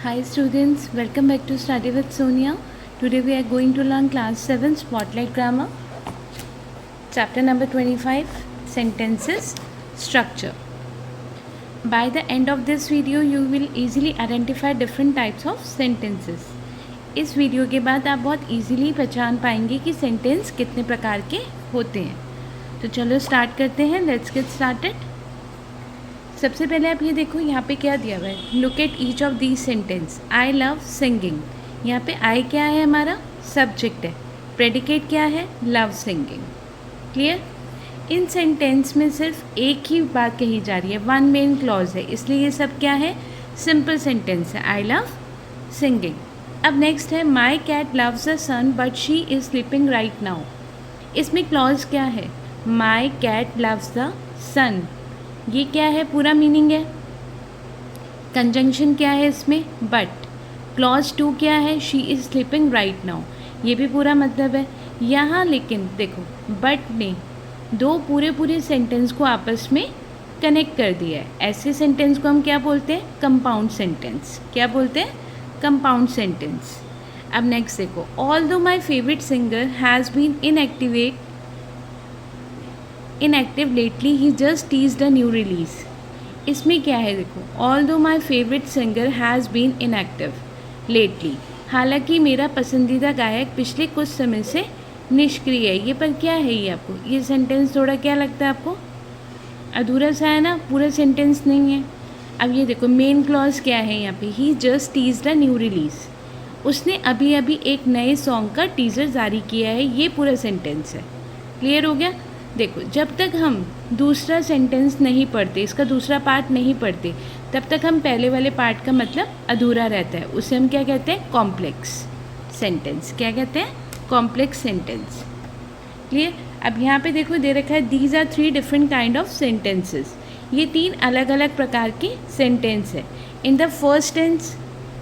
Hi students, welcome back to Study with Sonia. Today we are going to learn class 7 Spotlight Grammar. Chapter number 25 Sentences Structure. By the end of this video you will easily identify different types of sentences. इस video के बाद आप बहुत easily पहचान पाएंगे कि sentence कितने प्रकार के होते हैं. तो चलो स्टार्ट करते हैं. Let's get started. सबसे पहले आप ये देखो यहाँ पे क्या दिया हुआ है. Look at each of these sentence. I love singing. यहाँ पे आई क्या है, हमारा सब्जेक्ट है. प्रेडिकेट क्या है, लव सिंगिंग. क्लियर. इन सेंटेंस में सिर्फ एक ही बात कही जा रही है, वन मेन क्लॉज है, इसलिए ये सब क्या है, सिंपल सेंटेंस है. I love singing. अब नेक्स्ट है my cat loves the sun but she is sleeping right now. इसमें क्लॉज क्या है, my cat loves the sun. ये क्या है, पूरा मीनिंग है. कंजंक्शन क्या है इसमें, बट. क्लॉज 2 क्या है, she is sleeping right now. ये भी पूरा मतलब है. यहाँ लेकिन देखो बट ने दो पूरे सेंटेंस को आपस में कनेक्ट कर दिया है. ऐसे सेंटेंस को हम क्या बोलते हैं, कंपाउंड सेंटेंस. क्या बोलते हैं, कंपाउंड सेंटेंस. अब नेक्स्ट देखो. Although my favourite singer has been inactive lately he just teased a new release. इसमें क्या है देखो, although my favorite singer has been inactive lately. हालांकि मेरा पसंदीदा गायक पिछले कुछ समय से निष्क्रिय है. ये पर क्या है, ये आपको ये सेंटेंस थोड़ा क्या लगता है आपको, अधूरा सा है ना, पूरा सेंटेंस नहीं है. अब ये देखो मेन क्लॉज क्या है यहाँ पे, he just teased a new release. उसने अभी अभी एक नए सॉन्ग का टीज़र जारी किया है. ये पूरा सेंटेंस है. क्लियर हो गया. देखो जब तक हम दूसरा सेंटेंस नहीं पढ़ते, इसका दूसरा पार्ट नहीं पढ़ते, तब तक हम पहले वाले पार्ट का मतलब अधूरा रहता है. उसे हम क्या कहते हैं, कॉम्प्लेक्स सेंटेंस. क्या कहते हैं, कॉम्प्लेक्स सेंटेंस. क्लियर. अब यहाँ पे देखो दे रखा है these are 3 different kind of sentences. ये 3 अलग अलग प्रकार के सेंटेंस है. इन द फर्स्ट टेंस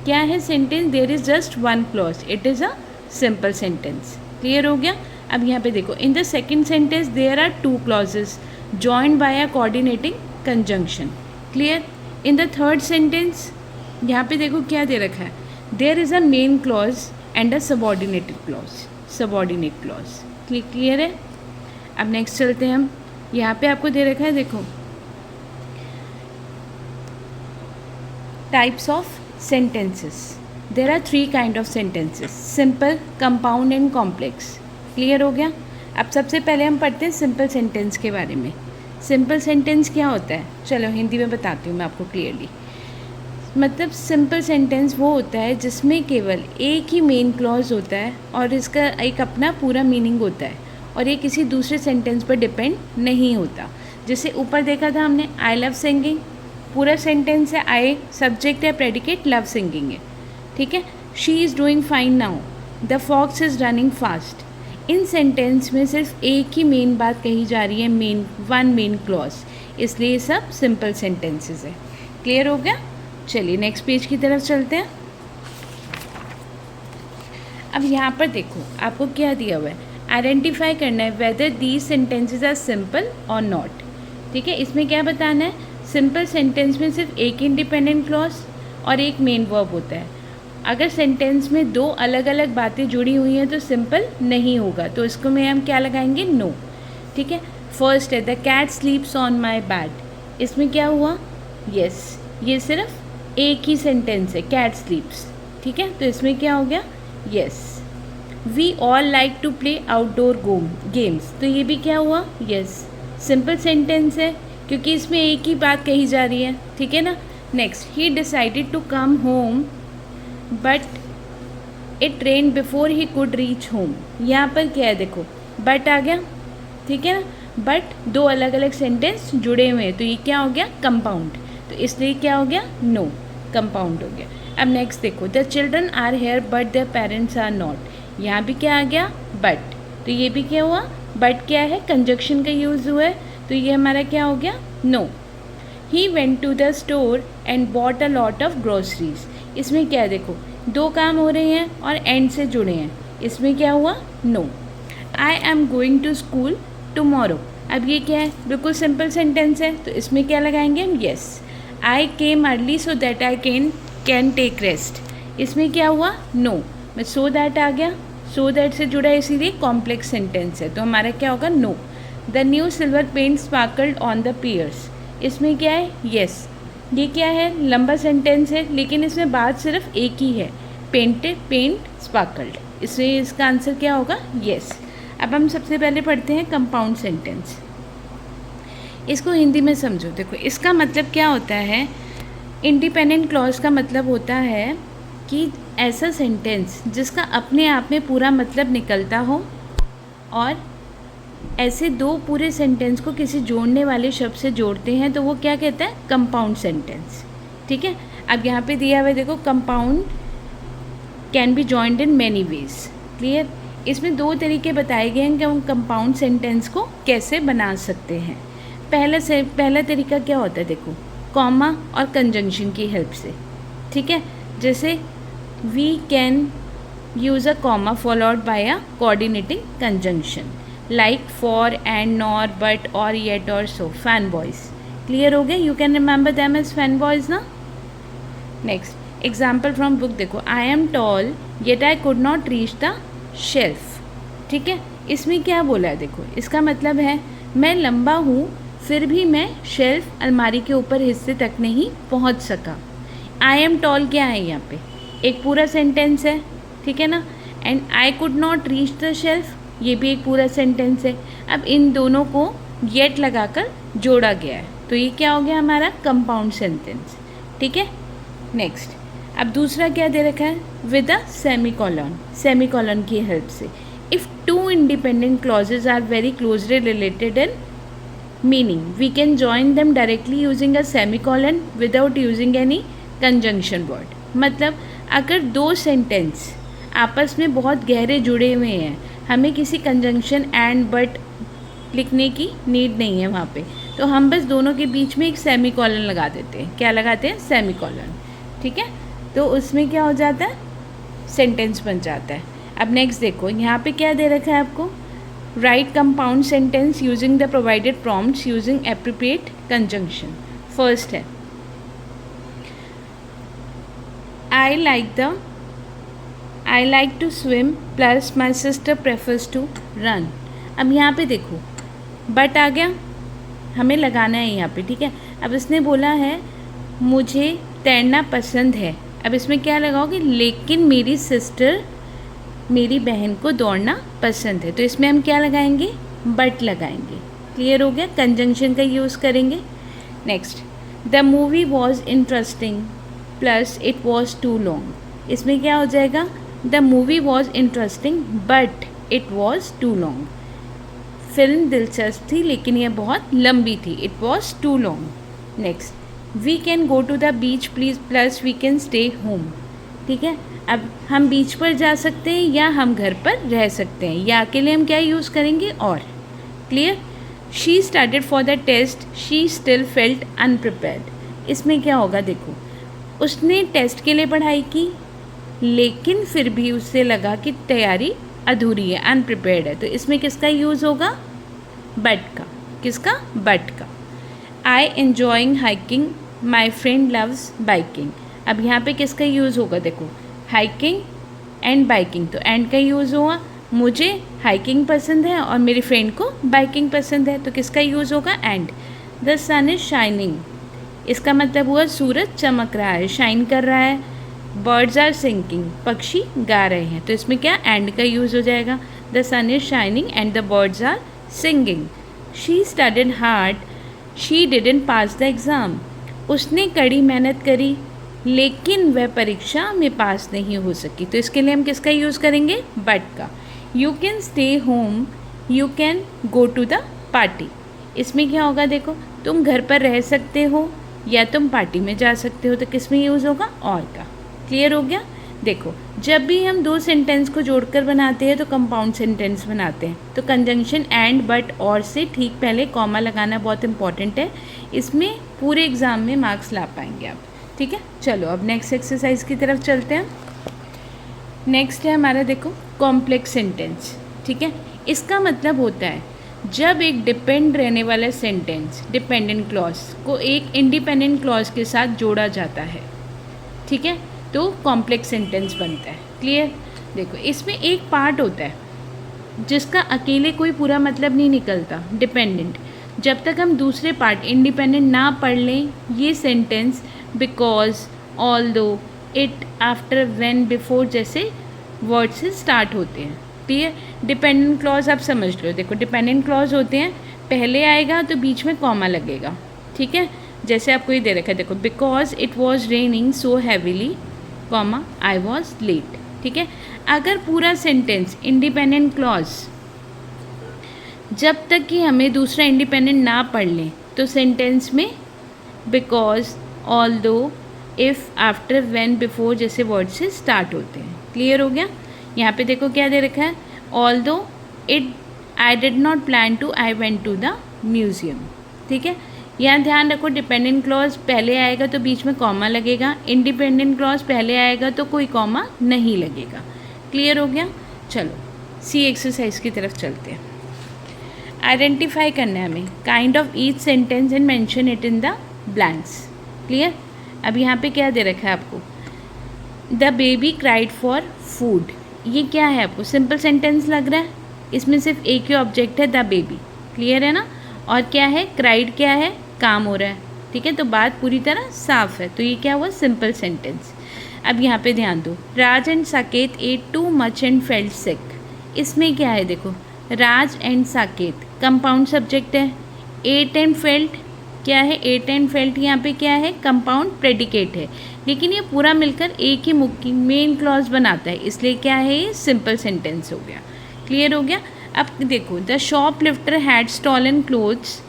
क्या है sentence, there is just one clause, it is a simple sentence. Clear हो गया. अब यहाँ पे देखो in the second sentence there are 2 clauses joined by a coordinating conjunction. Clear. In the third sentence यहाँ पे देखो क्या दे रखा है, there is a main clause and a subordinated clause, subordinate clause. Clear है. अब नेक्स्ट चलते हैं हम. यहाँ पे आपको दे रखा है देखो types of sentences. There are 3 kind of sentences, simple, compound and complex. Clear हो गया. अब सबसे पहले हम पढ़ते हैं सिंपल सेंटेंस के बारे में. सिंपल सेंटेंस क्या होता है, चलो हिंदी में बताती हूँ मैं आपको क्लियरली. मतलब सिंपल सेंटेंस वो होता है जिसमें केवल एक ही मेन क्लॉज होता है और इसका एक अपना पूरा मीनिंग होता है और ये किसी दूसरे सेंटेंस पर डिपेंड नहीं होता. जैसे ऊपर देखा था हमने, आई लव सिंगिंग, पूरा सेंटेंस है, आई सब्जेक्ट है, प्रेडिकेट लव सिंगिंग है. ठीक है. She is doing fine now, the fox is running fast. इन सेंटेंस में सिर्फ एक ही मेन बात कही जा रही है, वन मेन क्लॉज, इसलिए सब सिंपल सेंटेंसेस है. क्लियर हो गया. चलिए नेक्स्ट पेज की तरफ चलते हैं. अब यहाँ पर देखो आपको क्या दिया हुआ है, आइडेंटिफाई करना है whether these sentences are simple और नॉट. ठीक है. इसमें क्या बताना है, सिंपल सेंटेंस में सिर्फ एक इंडिपेंडेंट क्लॉज और एक मेन वर्ब होता है. अगर सेंटेंस में 2 अलग अलग बातें जुड़ी हुई हैं तो सिंपल नहीं होगा, तो इसको में हम क्या लगाएंगे, नो. ठीक है. फर्स्ट है the cat sleeps on my bed. इसमें क्या हुआ, यस, ये सिर्फ एक ही सेंटेंस है, कैट स्लीप्स. ठीक है. तो इसमें क्या हो गया, yes. We all like to play outdoor games. तो ये भी क्या हुआ, यस, सिंपल सेंटेंस है क्योंकि इसमें एक ही बात कही जा रही है. ठीक है ना. Next, he decided to come home but it rain before he could reach home. यहाँ पर क्या है देखो, बट आ गया. ठीक है ना. बट 2 अलग अलग सेंटेंस जुड़े हुए हैं तो ये क्या हो गया, कंपाउंड. तो इसलिए क्या हो गया, नो, कंपाउंड हो गया. अब नेक्स्ट देखो, the children are here but their parents are not. यहाँ भी क्या आ गया, बट. तो ये भी क्या हुआ, बट क्या है, कंजक्शन का यूज़ हुआ है, तो ये हमारा क्या हो गया, no. He went to the store and bought a lot of groceries. इसमें क्या है देखो, 2 काम हो रहे हैं और एंड से जुड़े हैं, इसमें क्या हुआ, no. I am going to school tomorrow. अब ये क्या है, बिल्कुल सिंपल सेंटेंस है, तो इसमें क्या लगाएंगे हम, yes. I came early so that I can can take rest, इसमें क्या हुआ, नो, मैं सो दैट आ गया, सो दैट से जुड़ा है इसीलिए कॉम्प्लेक्स सेंटेंस है, तो हमारा क्या होगा, no. The new silver paint sparkled on the piers, इसमें क्या है, यस। ये क्या है, लंबा सेंटेंस है लेकिन इसमें बात सिर्फ एक ही है, पेंटेड पेंट स्पार्कल्ड, इसलिए इसका आंसर क्या होगा, यस। अब हम सबसे पहले पढ़ते हैं कंपाउंड सेंटेंस। इसको हिंदी में समझो। देखो इसका मतलब क्या होता है, इंडिपेंडेंट क्लॉज का मतलब होता है कि ऐसा सेंटेंस जिसका अपने आप में पूरा मतलब निकलता हो, और ऐसे दो पूरे सेंटेंस को किसी जोड़ने वाले शब्द से जोड़ते हैं तो वो क्या कहता है, कंपाउंड सेंटेंस। ठीक है, अब यहाँ पे दिया हुआ है देखो, compound can be joined in many ways. Clear, इसमें दो तरीके बताए गए हैं कि हम कंपाउंड सेंटेंस को कैसे बना सकते हैं। पहला तरीका क्या होता है, देखो कॉमा और कंजंक्शन की हेल्प से। ठीक है, जैसे we can use a comma followed by a coordinating conjunction, like for, and, nor, but, or, yet, और, सो, फैन बॉयज़। क्लियर हो गया, you can remember them as fan boys ना। नेक्स्ट एग्जाम्पल फ्रॉम बुक देखो, I am tall yet I could not reach the shelf. ठीक है, इसमें क्या बोला है, देखो इसका मतलब है मैं लंबा हूँ फिर भी मैं शेल्फ अलमारी के ऊपर हिस्से तक नहीं पहुँच सका। आई एम टॉल क्या है यहाँ पे, एक पूरा सेंटेंस है, ठीक है ना, and I could not reach the shelf, ये भी एक पूरा सेंटेंस है। अब इन दोनों को येट लगाकर जोड़ा गया है, तो ये क्या हो गया हमारा कंपाउंड सेंटेंस। ठीक है, नेक्स्ट अब दूसरा क्या दे रखा है, विद अ सेमीकोलन, सेमीकोलन की हेल्प से। If two independent clauses are very closely related in meaning, we can join them directly using a semicolon without using any conjunction word. मतलब अगर दो सेंटेंस आपस में बहुत गहरे जुड़े हुए हैं, हमें किसी कंजंक्शन एंड बट लिखने की नीड नहीं है वहाँ पे, तो हम बस दोनों के बीच में एक सेमीकोलन लगा देते हैं। क्या लगाते हैं, सेमीकोलन। ठीक है, तो उसमें क्या हो जाता है, सेंटेंस बन जाता है। अब नेक्स्ट देखो, यहाँ पे क्या दे रखा है आपको, write compound sentence using the provided prompts using appropriate conjunction. First है I like to swim plus my sister prefers to run. अब यहाँ पे देखो बट आ गया, हमें लगाना है यहाँ पे। ठीक है, अब इसने बोला है मुझे तैरना पसंद है, अब इसमें क्या लगाओगे, लेकिन मेरी सिस्टर, मेरी बहन को दौड़ना पसंद है, तो इसमें हम क्या लगाएंगे, बट लगाएंगे। क्लियर हो गया, कंजंक्शन का यूज़ करेंगे। Next, the movie was interesting plus it was too long, इसमें क्या हो जाएगा, the movie was interesting but it was too long, film दिलचस्प थी लेकिन यह बहुत लंबी थी, it was too long. Next, we can go to the beach please plus we can stay home. ठीक है, अब हम बीच पर जा सकते हैं या हम घर पर रह सकते हैं, या के लिए हम क्या यूज़ करेंगे, और। Clear, she started for the test she still felt unprepared, इसमें क्या होगा, देखो उसने टेस्ट के लिए पढ़ाई की लेकिन फिर भी उससे लगा कि तैयारी अधूरी है, अनप्रिपेयर्ड है, तो इसमें किसका यूज़ होगा, बट का। किसका, बट का। I enjoying hiking my friend loves biking, अब यहाँ पे किसका यूज़ होगा, देखो हाइकिंग एंड बाइकिंग, तो एंड का यूज़ हुआ, मुझे हाइकिंग पसंद है और मेरी फ्रेंड को बाइकिंग पसंद है, तो किसका यूज़ होगा, and. The sun is shining, इसका मतलब हुआ सूरज चमक रहा है, शाइन कर रहा है। बर्ड्स आर सिंगिंग, पक्षी गा रहे हैं, तो इसमें क्या, एंड का यूज़ हो जाएगा। The sun is shining and the birds are singing. She studied hard she didn't pass the exam, उसने कड़ी मेहनत करी लेकिन वह परीक्षा में पास नहीं हो सकी, तो इसके लिए हम किसका यूज़ करेंगे, बट का। You can stay home you can go to the party, इसमें क्या होगा, देखो तुम घर पर रह सकते हो या तुम पार्टी में जा सकते हो, तो किस में यूज़ होगा, और का। क्लियर हो गया। देखो जब भी हम दो सेंटेंस को जोड़कर बनाते हैं तो कंपाउंड सेंटेंस बनाते हैं, तो कंजंक्शन एंड बट और से ठीक पहले कॉमा लगाना बहुत इंपॉर्टेंट है, इसमें पूरे एग्ज़ाम में मार्क्स ला पाएंगे आप। ठीक है, चलो अब नेक्स्ट एक्सरसाइज की तरफ चलते हैं। नेक्स्ट है हमारा, देखो कॉम्प्लेक्स सेंटेंस। ठीक है, इसका मतलब होता है जब एक डिपेंड रहने वाला सेंटेंस डिपेंडेंट क्लॉज को एक इंडिपेंडेंट क्लॉज के साथ जोड़ा जाता है। ठीक है, तो कॉम्प्लेक्स सेंटेंस बनता है। क्लियर? देखो इसमें एक पार्ट होता है जिसका अकेले कोई पूरा मतलब नहीं निकलता, डिपेंडेंट। जब तक हम दूसरे पार्ट इंडिपेंडेंट ना पढ़ लें, ये sentence because, although, it, after, when, before जैसे वर्ड से स्टार्ट होते हैं। क्लियर? डिपेंडेंट क्लॉज आप समझ लो। देखो डिपेंडेंट क्लॉज होते हैं, पहले आएगा तो बीच में कॉमा लगेगा। ठीक है, जैसे आपको ये दे रखा है, देखो because it was raining so heavily, comma I was late. ठीक है, अगर पूरा सेंटेंस इंडिपेंडेंट क्लॉज जब तक कि हमें दूसरा इंडिपेंडेंट ना पढ़ लें तो सेंटेंस में because, although, if, after, when, before जैसे वर्ड से स्टार्ट होते हैं। क्लियर हो गया? यहाँ पे देखो क्या दे रखा है, although it I did not plan to I went to the museum. ठीक है, यहाँ ध्यान रखो डिपेंडेंट क्लॉज पहले आएगा तो बीच में कॉमा लगेगा, इंडिपेंडेंट क्लॉज पहले आएगा तो कोई कॉमा नहीं लगेगा। क्लियर हो गया? चलो सी एक्सरसाइज की तरफ चलते हैं। आइडेंटिफाई करना है हमें kind of each sentence and mention it in the blanks. Clear? अब यहाँ पे क्या दे रखा है आपको, the baby cried for food. ये क्या है? आपको सिंपल सेंटेंस लग रहा है, इसमें सिर्फ एक ही ऑब्जेक्ट है, द बेबी। क्लियर है ना? और क्या है, क्राइड क्या है, काम हो रहा है। ठीक है, तो बात पूरी तरह साफ है, तो ये क्या हुआ, सिंपल सेंटेंस। अब यहाँ पे ध्यान दो, Raj and Saket ate too much and felt sick. इसमें क्या है, देखो Raj and Saket compound subject है, एट एंड फेल्ट क्या है, एट एंड फेल्ट यहाँ पे क्या है, कंपाउंड प्रेडिकेट है, लेकिन ये पूरा मिलकर एक ही मुक्की मेन क्लॉज बनाता है, इसलिए क्या है, ये सिंपल सेंटेंस हो गया। क्लियर हो गया? अब देखो, the shoplifter had stolen clothes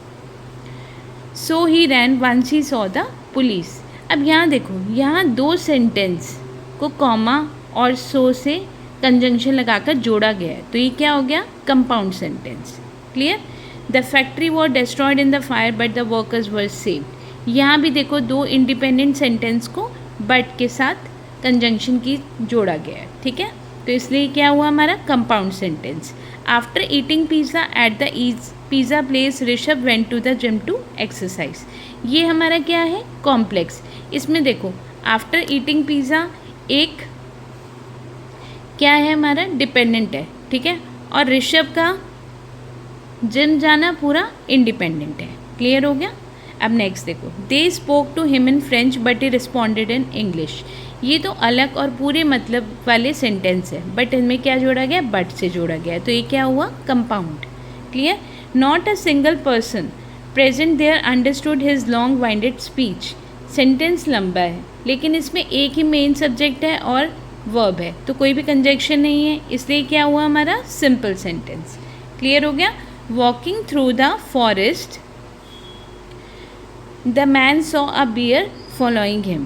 so he ran once he saw the police. अब यहाँ देखो, यहाँ दो सेंटेंस को कॉमा और सो से कंजंक्शन लगाकर जोड़ा गया है, तो ये क्या हो गया, compound sentence. Clear? The factory was destroyed in the fire but the workers were saved. यहाँ भी देखो दो इंडिपेंडेंट सेंटेंस को बट के साथ कंजंक्शन की जोड़ा गया है। ठीक है, तो इसलिए क्या हुआ हमारा compound sentence. After eating pizza at the pizza place Rishabh went to the gym to exercise. ये हमारा क्या है, कॉम्प्लेक्स। इसमें देखो आफ्टर ईटिंग पिज़्ज़ा एक क्या है हमारा, डिपेंडेंट है। ठीक है, और ऋषभ का जिम जाना पूरा इंडिपेंडेंट है। क्लियर हो गया? अब नेक्स्ट देखो, they spoke to him in French but he responded in English. ये तो अलग और पूरे मतलब वाले सेंटेंस है, बट इनमें क्या जोड़ा गया, बट से जोड़ा गया है, तो ये क्या हुआ, compound. Clear? Not a single person present there understood his long winded speech. Sentence लंबा है लेकिन इसमें एक ही मेन सब्जेक्ट है और वर्ब है, तो कोई भी कंजक्शन नहीं है, इसलिए क्या हुआ हमारा, सिंपल सेंटेंस। क्लियर हो गया? Walking through the forest the man saw a bear following him.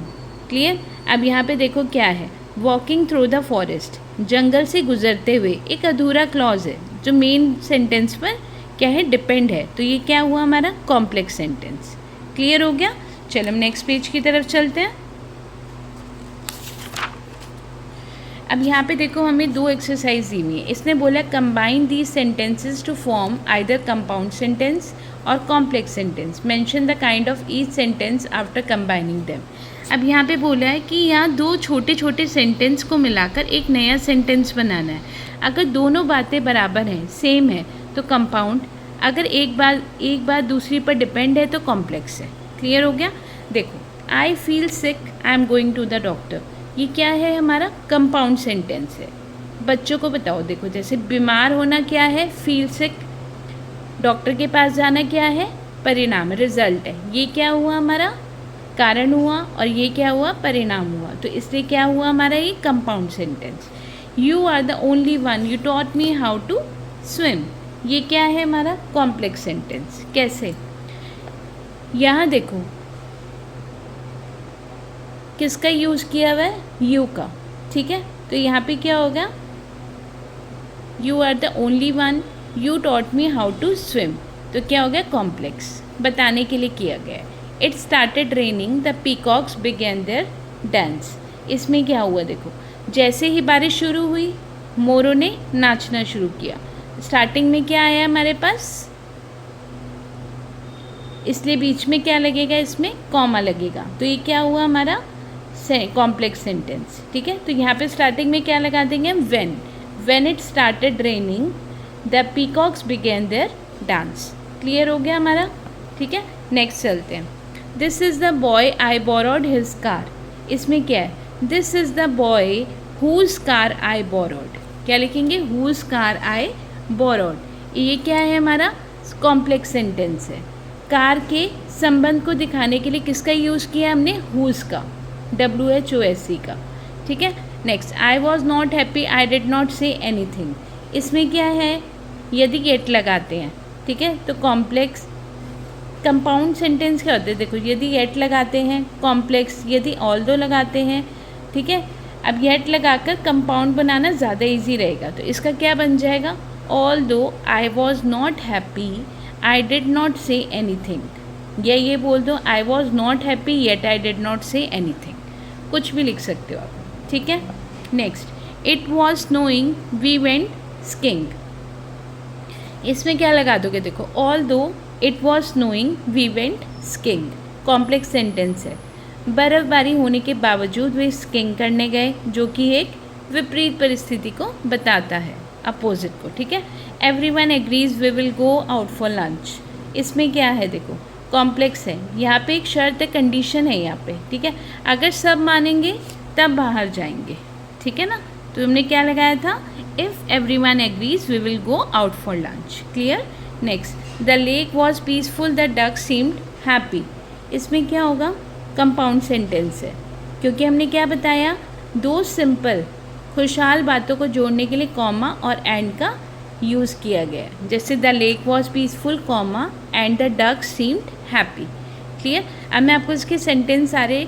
Clear? अब यहाँ पे देखो क्या है, वॉकिंग थ्रू द फॉरेस्ट, जंगल से गुजरते हुए, एक अधूरा क्लॉज है जो मेन सेंटेंस पर क्या है, डिपेंड है, तो ये क्या हुआ हमारा, कॉम्प्लेक्स सेंटेंस। क्लियर हो गया? चलो हम नेक्स्ट पेज की तरफ चलते हैं। अब यहाँ पे देखो हमें दो एक्सरसाइज दी हुई है। इसने बोला combine these sentences to form either compound sentence और complex sentence, mention the kind of each sentence after combining them. अब यहाँ पे बोला है कि यहाँ दो छोटे छोटे सेंटेंस को मिलाकर एक नया सेंटेंस बनाना है। अगर दोनों बातें बराबर हैं, सेम है, तो कंपाउंड, अगर एक बात दूसरी पर डिपेंड है तो कॉम्प्लेक्स है। क्लियर हो गया? देखो, I feel sick I am going to the doctor, ये क्या है हमारा, कंपाउंड सेंटेंस है। बच्चों को बताओ, देखो जैसे बीमार होना क्या है, फील सिक, डॉक्टर के पास जाना क्या है, परिणाम, रिजल्ट है। ये क्या हुआ हमारा, कारण हुआ, और ये क्या हुआ, परिणाम हुआ, तो इसलिए क्या हुआ हमारा, ये compound sentence. You are the only one you taught me how to swim, ये क्या है हमारा, कॉम्प्लेक्स सेंटेंस। कैसे, यहाँ देखो किसका यूज़ किया हुआ है, यू का। ठीक है, तो यहाँ पे क्या होगा, you are the only one you taught me how to swim, तो क्या हो गया, कॉम्प्लेक्स, बताने के लिए किया गया है। It started raining the peacocks began their dance. इसमें क्या हुआ, देखो जैसे ही बारिश शुरू हुई मोरों ने नाचना शुरू किया। स्टार्टिंग में क्या आया हमारे पास, इसलिए बीच में क्या लगेगा, इसमें कॉमा लगेगा, तो ये क्या हुआ हमारा, कॉम्प्लेक्स सेंटेंस, ठीक है। तो यहाँ पे स्टार्टिंग में क्या लगा देंगे हम, when it started raining the peacocks began their dance. Clear हो गया हमारा, ठीक है। नेक्स्ट चलते हैं। This is the boy I borrowed his car. इसमें क्या है, this is the boy whose car I borrowed. क्या लिखेंगे, हुज कार आई बोरोड। ये क्या है हमारा, कॉम्प्लेक्स सेंटेंस है। कार के संबंध को दिखाने के लिए किसका यूज़ किया हमने, हुज का, WHOSE का, ठीक है। Next, I was not happy I did not say anything. इसमें क्या है, यदि एट लगाते हैं, ठीक है, तो कॉम्प्लेक्स कंपाउंड सेंटेंस क्या होते हैं, देखो यदि एट लगाते हैं कॉम्प्लेक्स, यदि ऑल्दो लगाते हैं, ठीक है। अब एट लगाकर कंपाउंड बनाना ज़्यादा इजी रहेगा, तो इसका क्या बन जाएगा, although I was not happy I did not say anything. या ये बोल दो, I was not happy yet I did not say anything, कुछ भी लिख सकते हो आप, ठीक है। Next, it was snowing we went skiing. इसमें क्या लगा दोगे, देखो although it was snowing we went skiing, complex sentence है। बर्फ़बारी होने के बावजूद वे स्कीइंग करने गए, जो कि एक विपरीत परिस्थिति को बताता है, अपोजिट को, ठीक है। Everyone agrees we will go out for lunch. इसमें क्या है, देखो कॉम्प्लेक्स है, यहाँ पे एक शर्त है, कंडीशन है यहाँ पे, ठीक है। अगर सब मानेंगे तब बाहर जाएंगे, ठीक है ना। तो हमने क्या लगाया था, if everyone agrees we will go out for lunch. Clear. Next, the lake was peaceful the duck seemed happy. इसमें क्या होगा, कंपाउंड सेंटेंस है, क्योंकि हमने क्या बताया, दो सिंपल खुशहाल बातों को जोड़ने के लिए कॉमा और एंड का यूज़ किया गया है। जैसे the lake was peaceful comma and the duck seemed happy. Clear. अब मैं आपको इसके सेंटेंस सारे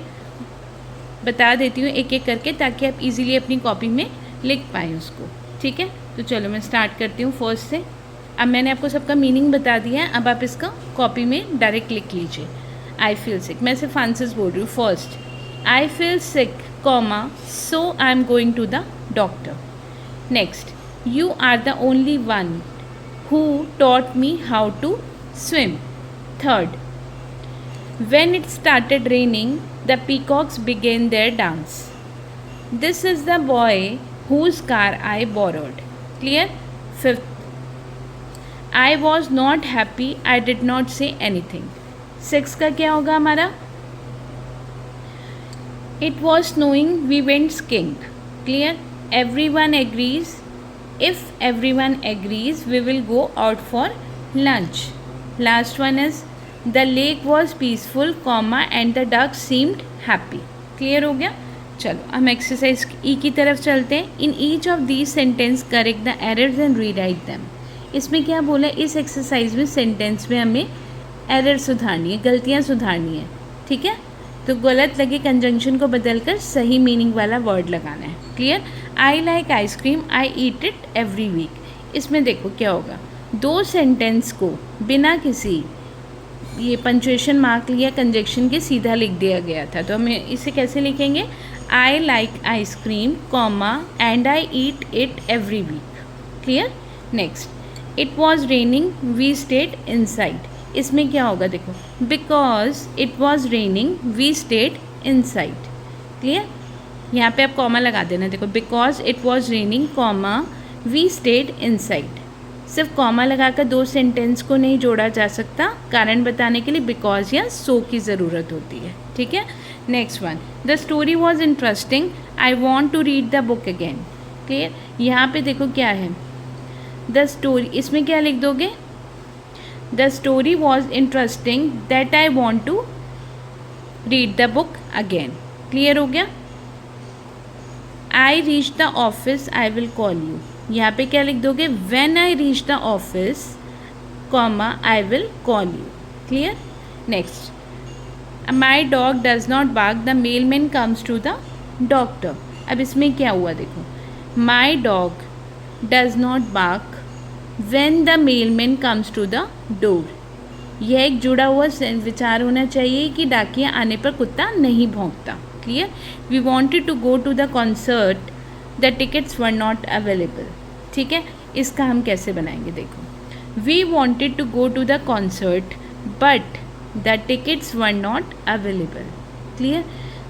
बता देती हूँ एक एक करके, ताकि आप इजीली अपनी कॉपी में लिख पाएँ उसको, ठीक है। तो चलो मैं स्टार्ट करती हूँ फर्स्ट से। अब मैंने आपको सबका मीनिंग बता दिया है, अब आप इसका कॉपी में डायरेक्ट लिख लीजिए। आई फील सिक, मैं सिर्फ आंसर्स बोल रही हूँ। First, I feel sick comma so I am going to the doctor. Next, you are the only one who taught me how to swim. Third, when it started raining the peacocks began their dance. This is the boy whose car I borrowed. Clear. Fifth, I was not happy I did not say anything. Sixth का क्या होगा हमारा, it was snowing we went skiing. Clear. Everyone agrees, if everyone agrees we will go out for lunch. Last one is the lake was peaceful comma and the duck seemed happy. Clear हो गया। चलो हम exercise ई की तरफ चलते हैं। In each of these sentence correct the errors and rewrite them. इसमें क्या बोला, इस एक्सरसाइज में सेंटेंस में हमें एरर सुधारनी है, गलतियाँ सुधारनी है, ठीक है। तो गलत लगे कंजंक्शन को बदलकर सही मीनिंग वाला वर्ड लगाना है। Clear. I like ice cream I eat it every week. इसमें देखो क्या होगा, दो सेंटेंस को बिना किसी ये पंचुएशन मार्क या कंजक्शन के सीधा लिख दिया गया था। तो हम इसे कैसे लिखेंगे, I like ice cream comma and I eat it every week. Clear. Next, it was raining we stayed inside. इसमें क्या होगा, देखो because it was raining we stayed inside. Clear. यहाँ पे आप कॉमा लगा देना, देखो because it was raining comma we stayed inside. सिर्फ कॉमा लगाकर दो सेंटेंस को नहीं जोड़ा जा सकता, कारण बताने के लिए बिकॉज या सो की ज़रूरत होती है, ठीक है। Next one, the story was interesting I want to read the book again. Clear. यहाँ पे देखो क्या है, द स्टोरी, इसमें क्या लिख दोगे, the story was interesting that I want to read the book again. Clear हो गया। I reach the office I will call you. यहाँ पे क्या लिख दोगे, when I reach the office comma I will call you. Clear. Next, my dog does not bark the mailman comes to the doctor. अब इसमें क्या हुआ, देखो my dog does not bark when the mailman comes to the door. यह एक जुड़ा हुआ विचार होना चाहिए कि डाकिया आने पर कुत्ता नहीं भौंकता। Clear. We wanted to go to the concert the tickets were not available. ठीक है, इसका हम कैसे बनाएंगे, देखो we wanted to go to the concert but the tickets were not available. Clear.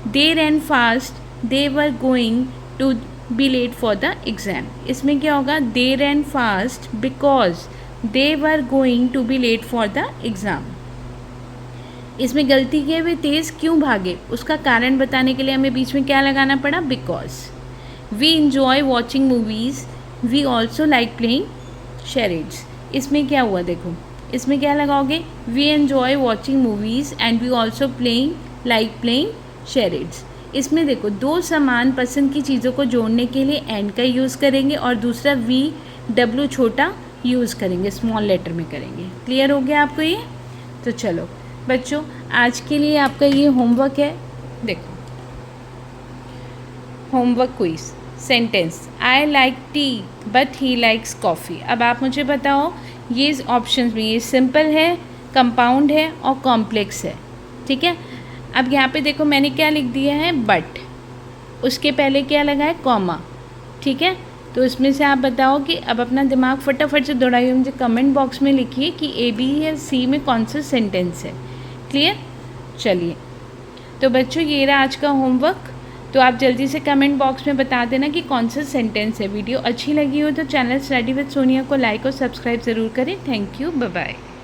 They ran fast they were going to be late for the exam. इसमें क्या होगा, they ran fast because they were going to be late for the exam. इसमें गलती किए हुए तेज़ क्यों भागे, उसका कारण बताने के लिए हमें बीच में क्या लगाना पड़ा, because. We enjoy watching movies we also like playing charades. इसमें क्या हुआ देखो, इसमें क्या लगाओगे, we enjoy watching movies and we also like playing charades. इसमें देखो दो समान पसंद की चीज़ों को जोड़ने के लिए एंड का यूज़ करेंगे और दूसरा वी डब्ल्यू छोटा यूज़ करेंगे, स्मॉल लेटर में करेंगे। क्लियर हो गया आपको ये? तो चलो बच्चों, आज के लिए आपका ये होमवर्क है। देखो homework quiz, sentence, I like T but he likes coffee. अब आप मुझे बताओ ये ऑप्शंस में ये सिंपल है, कंपाउंड है और कॉम्प्लेक्स है, ठीक है। अब यहाँ पे देखो मैंने क्या लिख दिया है, बट, उसके पहले क्या लगा है, कॉमा, ठीक है। तो इसमें से आप बताओ कि अब अपना दिमाग फटाफट से दौड़ाइए, मुझे कमेंट बॉक्स में लिखिए कि ए बी या सी में कौन सा सेंटेंस है। क्लियर? चलिए, तो बच्चों ये रहा आज का होमवर्क। तो आप जल्दी से कमेंट बॉक्स में बता देना कि कौन सा सेंटेंस है। वीडियो अच्छी लगी हो तो चैनल स्टडी विद सोनिया को लाइक और सब्सक्राइब ज़रूर करें। Thank you, bye bye.